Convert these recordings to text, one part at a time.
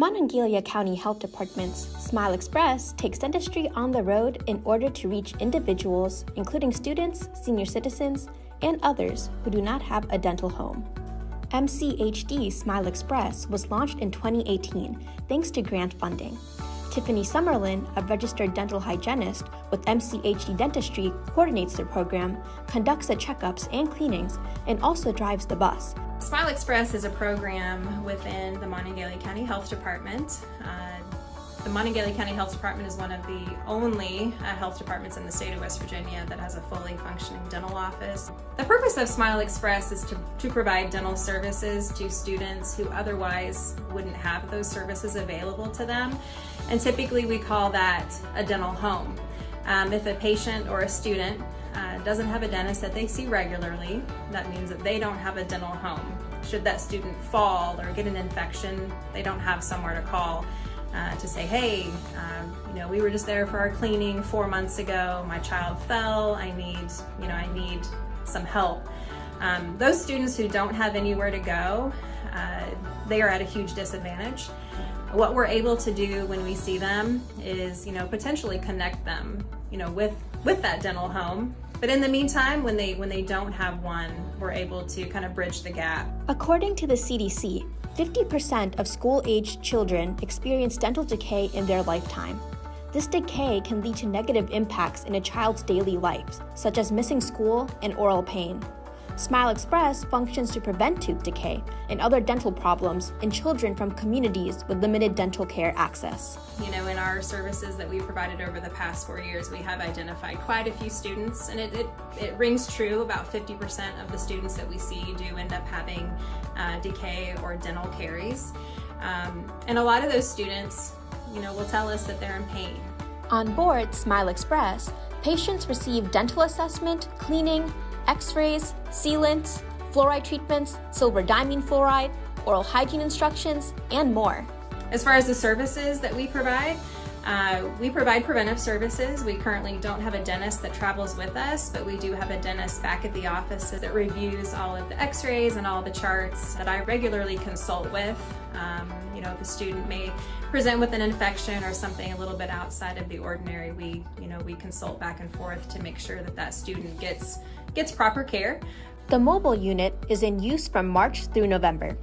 Monongalia County Health Department's Smile Express takes dentistry on the road in order to reach individuals, including students, senior citizens, and others who do not have a dental home. MCHD Smile Express was launched in 2018 thanks to grant funding. Tiffany Summerlin, a registered dental hygienist with MCHD Dentistry, coordinates the program, conducts the checkups and cleanings, and also drives the bus. Smile Express is a program within the Monongalia County Health Department. The Monongalia County Health Department is one of the only health departments in the state of West Virginia that has a fully functioning dental office. The purpose of Smile Express is to provide dental services to students who otherwise wouldn't have those services available to them. And typically we call that a dental home. If a patient or a student doesn't have a dentist that they see regularly, that means that they don't have a dental home. Should that student fall or get an infection, they don't have somewhere to call to say, hey, we were just there for our cleaning 4 months ago, my child fell, I need some help. Those students who don't have anywhere to go, they are at a huge disadvantage. What we're able to do when we see them is, potentially connect them, with that dental home. But in the meantime, when they don't have one, we're able to kind of bridge the gap. According to the CDC, 50% of school-aged children experience dental decay in their lifetime. This decay can lead to negative impacts in a child's daily life, such as missing school and oral pain. Smile Express functions to prevent tooth decay and other dental problems in children from communities with limited dental care access. In our services that we provided over the past 4 years, we have identified quite a few students, and it rings true. About 50% of the students that we see do end up having decay or dental caries. And a lot of those students, will tell us that they're in pain. On board Smile Express, patients receive dental assessment, cleaning, x-rays, sealants, fluoride treatments, silver diamine fluoride, oral hygiene instructions, and more. As far as the services that we provide preventive services. We currently don't have a dentist that travels with us, but we do have a dentist back at the office that reviews all of the x-rays and all the charts that I regularly consult with. If a student may present with an infection or something a little bit outside of the ordinary, we consult back and forth to make sure that student gets proper care. The mobile unit is in use from March through November.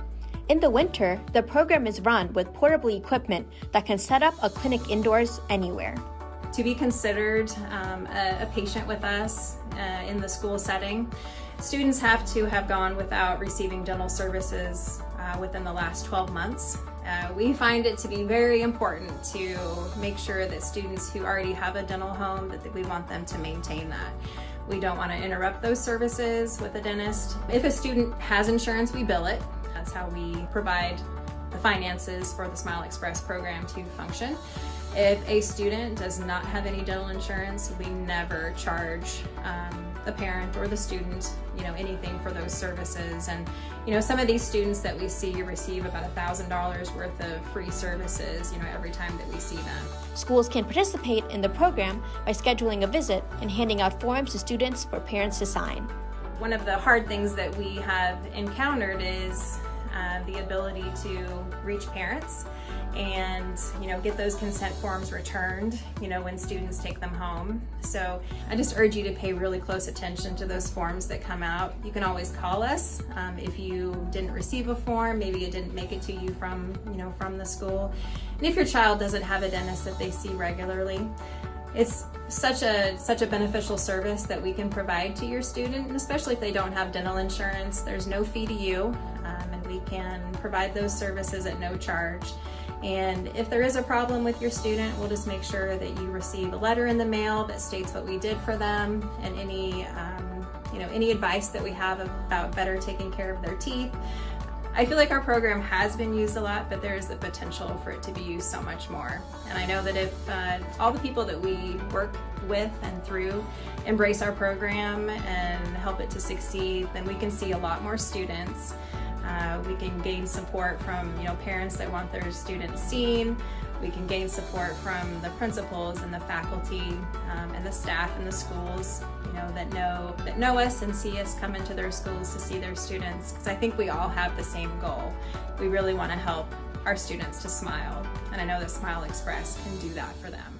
In the winter, the program is run with portable equipment that can set up a clinic indoors anywhere. To be considered a patient with us in the school setting, students have to have gone without receiving dental services within the last 12 months. We find it to be very important to make sure that students who already have a dental home, that we want them to maintain that. We don't want to interrupt those services with a dentist. If a student has insurance, we bill it. That's how we provide the finances for the Smile Express program to function. If a student does not have any dental insurance, we never charge the parent or the student, anything for those services. And, some of these students that we see receive about $1,000 worth of free services, every time that we see them. Schools can participate in the program by scheduling a visit and handing out forms to students for parents to sign. One of the hard things that we have encountered is the ability to reach parents and get those consent forms returned when students take them home. So I just urge you to pay really close attention to those forms that come out. You can always call us if you didn't receive a form, maybe it didn't make it to you from the school. And if your child doesn't have a dentist that they see regularly, it's such a beneficial service that we can provide to your student, and especially if they don't have dental insurance. There's no fee to you, and we can provide those services at no charge. And if there is a problem with your student, we'll just make sure that you receive a letter in the mail that states what we did for them and any advice that we have about better taking care of their teeth. I feel like our program has been used a lot, but there is the potential for it to be used so much more. And I know that if all the people that we work with and through embrace our program and help it to succeed, then we can see a lot more students. We can gain support from parents that want their students seen. We can gain support from the principals and the faculty and the staff in the schools, that know us and see us come into their schools to see their students. Because I think we all have the same goal. We really want to help our students to smile. And I know that Smile Express can do that for them.